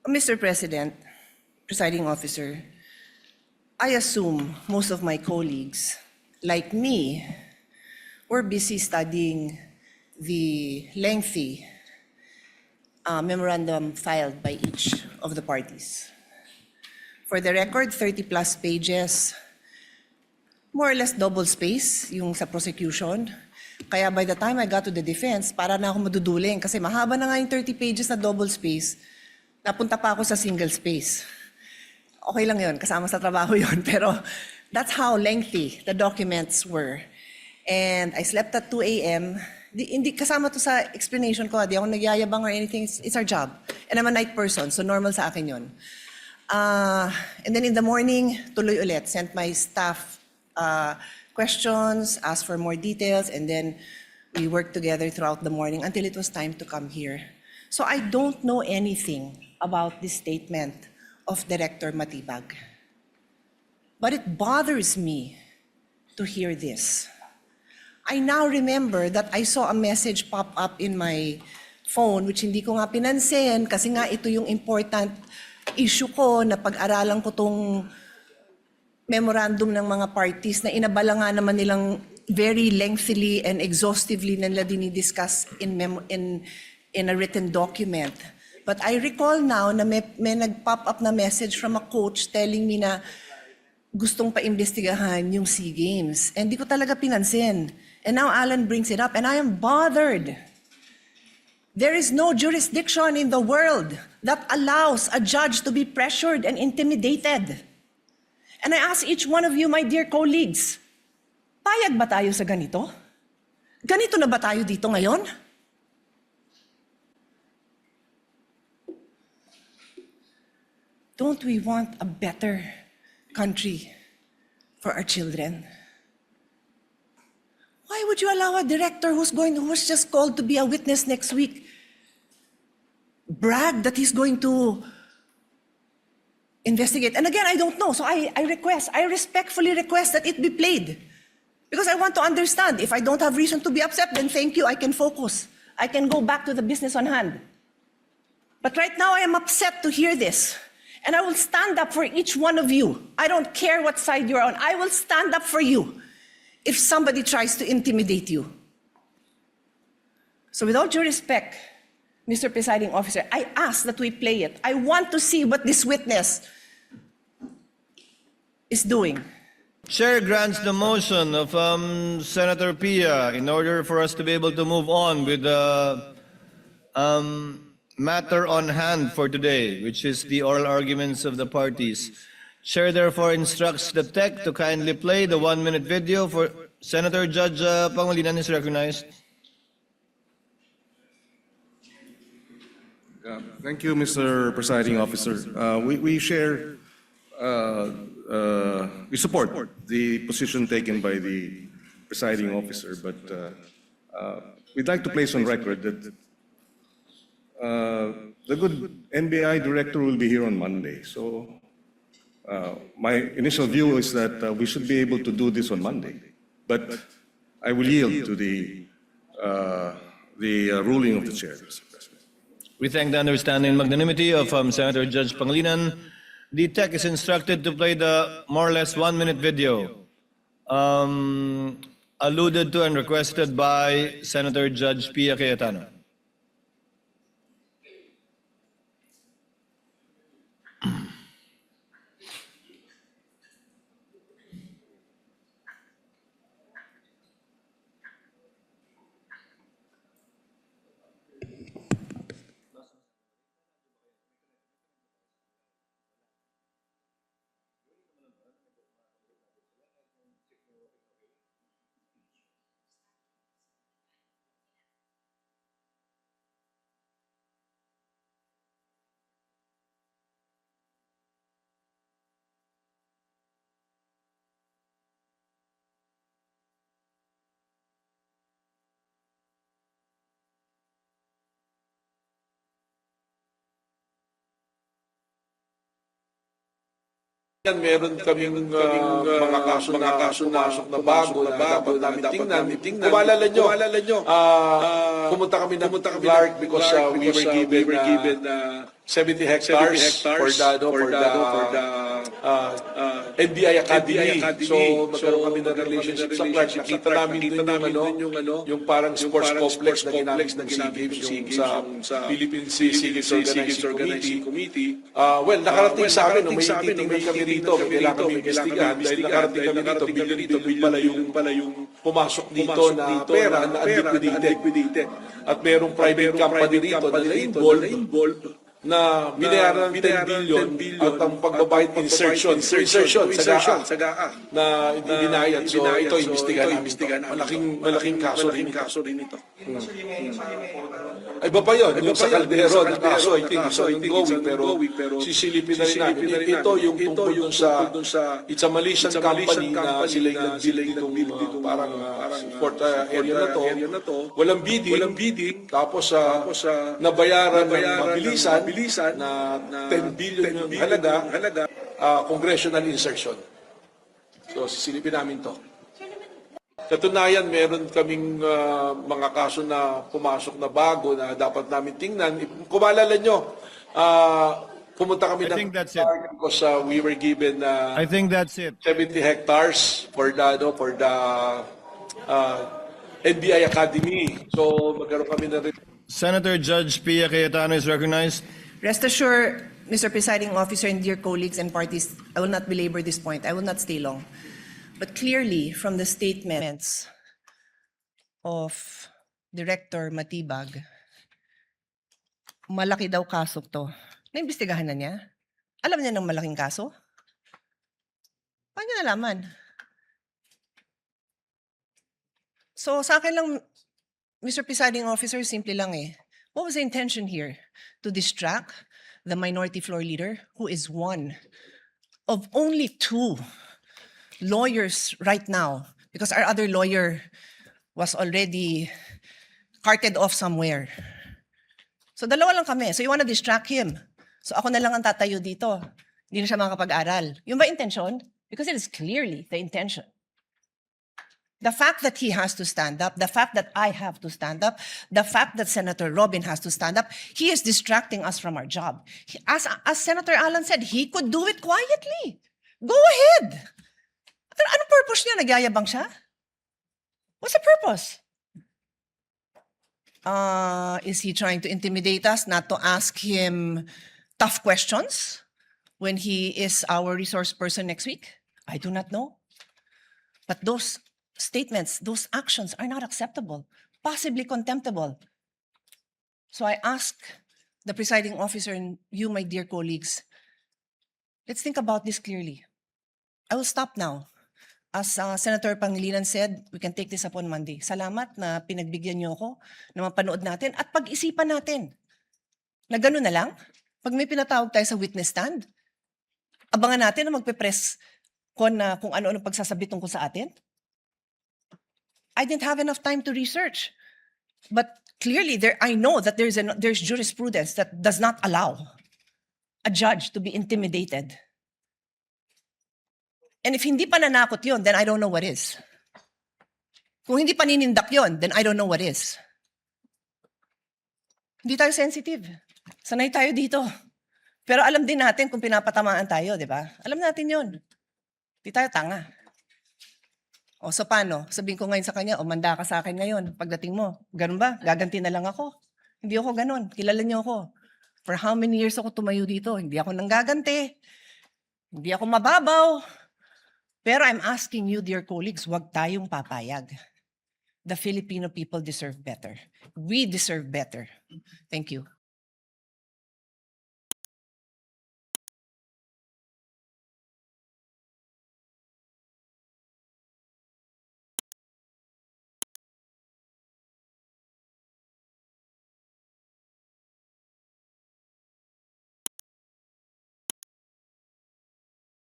Mr. President, Presiding Officer, I assume most of my colleagues, like me, were busy studying the lengthy memorandum filed by each of the parties. For the record, 30+ pages, more or less double space yung sa prosecution. Kaya by the time I got to the defense, para na ako maduduling kasi mahaba na nga yung 30 pages na double space, napunta pa ako sa single space. Okay lang yun, kasama sa trabaho yun, pero that's how lengthy the documents were. And I slept at 2 a.m. Hindi kasama to sa explanation ko, di ako nagyayabang or anything, it's our job. And I'm a night person, so normal sa akin yun. And then in the morning, tuloy ulit, sent my staff questions, asked for more details, and then we worked together throughout the morning until it was time to come here. So I don't know anything about this statement of Director Matibag. But it bothers me to hear this. I now remember that I saw a message pop up in my phone which hindi ko nga pinansin kasi nga ito yung important issue ko na pag-aralan ko tong memorandum ng mga parties na inabala nga naman nilang very lengthily and exhaustively na nila dinidiscuss in a written document. But I recall now na may nag-pop up na message from a coach telling me na gustong pa-imbestigahan yung SEA Games. And di ko talaga pinansin. And now Alan brings it up and I am bothered. There is no jurisdiction in the world that allows a judge to be pressured and intimidated. And I ask each one of you, my dear colleagues, payag ba tayo sa ganito? Ganito na ba tayo dito ngayon? Don't we want a better country for our children? Why would you allow a director who's just called to be a witness next week brag that he's going to investigate? And again, I don't know, so I respectfully request that it be played. Because I want to understand. If I don't have reason to be upset, then thank you, I can focus. I can go back to the business on hand. But right now, I am upset to hear this. And I will stand up for each one of you. I don't care what side you're on. I will stand up for you if somebody tries to intimidate you. So with all due respect, Mr. Presiding Officer, I ask that we play it. I want to see what this witness is doing. Chair grants the motion of Senator Pia in order for us to be able to move on with the matter on hand for today, which is the oral arguments of the parties. Chair therefore instructs the tech to kindly play the 1-minute video for Senator Judge Pangilinan is recognized. Thank you, Mr. Presiding Officer. We share, we support the position taken by the Presiding Officer, but we'd like to place on record that the good NBI director will be here on Monday. So my initial view is that we should be able to do this on Monday. But I will yield to the ruling of the chair, Mr. President. We thank the understanding and magnanimity of Senator Judge Pangilinan. The tech is instructed to play the more or less 1-minute video alluded to and requested by Senator Judge Pia Cayetano. Meron kaming mga kaso na pumasok na bago na dapat namin tingnan. Kung maalala nyo, pumunta kami ng Clark because we were given 70 hectares for the NBI Academy. So magkaroon kami ng relationship sa Clark. Nakita namin din yung parang sports complex na ginamit ng SEA Games yung sa Philippine Sea Games Organizing Committee. Well, nakarating sa amin, may titingnan kami rito, kailangan kami investigahan dahil nakarating kami dito, billion pala yung pumasok dito na pera na unliquidated. At merong private company rito na na-involved na binayaran ng 10 billion at ang pagbabayad insertion sa GAA na hindi binayad. So ito, imbestigahan namin. Malaking kaso rin ito. Ay, iba pa yun. Yung sa Caldero na kaso, I think, so ongoing, pero sisilipin na rin namin. Ito yung tungkol dun sa it's a Malaysian company na sila yung nag-build ditong parang port area na to. Walang bidding. Tapos nabayaran ng mabilisan na 10 billion yung halaga, congressional insertion. So, sisilipin namin to. Katunayan, meron kaming mga kaso na pumasok na bago na dapat namin tingnan. Kung maalala nyo, pumunta kami I think that's it. because we were given I think that's it. 70 hectares for the NBI Academy. So, magkaroon kami na rin. Senator Judge Pia Cayetano is recognized. Rest assured, Mr. Presiding Officer and dear colleagues and parties, I will not belabor this point. I will not stay long. But clearly, from the statements of Director Matibag, malaki daw kaso to. Naimbestigahan na niya? Alam niya ng malaking kaso? Paano niya nalaman? So sa akin lang, Mr. Presiding Officer, simple lang eh. What was the intention here? To distract the minority floor leader, who is one of only two lawyers right now, because our other lawyer was already carted off somewhere. So dalawa lang kami. So you want to distract him. So ako na lang ang tatayo dito. Hindi na siya makakapag-aral. Yun ba intention? Because it is clearly the intention. The fact that he has to stand up, the fact that I have to stand up, the fact that Senator Robin has to stand up, he is distracting us from our job. As Senator Alan said, he could do it quietly. Go ahead. Anong purpose niya? Nagyayabang siya? What's the purpose? Is he trying to intimidate us, not to ask him tough questions when he is our resource person next week? I do not know. But those statements, those actions are not acceptable, possibly contemptible. So I ask the presiding officer and you, my dear colleagues, let's think about this clearly. I will stop now. As Senator Pangilinan said, we can take this up on Monday. Salamat na pinagbigyan niyo ako na mapanood natin at pag-isipan natin. Na gano'n na lang, pag may pinatawag tayo sa witness stand, abangan natin na magpe-press kung ano-ano pagsasabi tungkol sa atin. I didn't have enough time to research. But clearly, I know that there's jurisprudence that does not allow a judge to be intimidated. And if hindi pa nanakot yun, then I don't know what is. Kung hindi pa ninindak yun, then I don't know what is. Hindi tayo sensitive. Sanay tayo dito. Pero alam din natin kung pinapatamaan tayo, di ba? Alam natin yun. Hindi tayo tanga. O so paano? Sabihin ko ngayon sa kanya, manda ka sa akin ngayon pagdating mo. Ganun ba? Gaganti na lang ako. Hindi ako ganun. Kilala niyo ako. For how many years ako tumayo dito? Hindi ako nanggaganti. Hindi ako mababaw. Pero I'm asking you, dear colleagues, wag tayong papayag. The Filipino people deserve better. We deserve better. Thank you.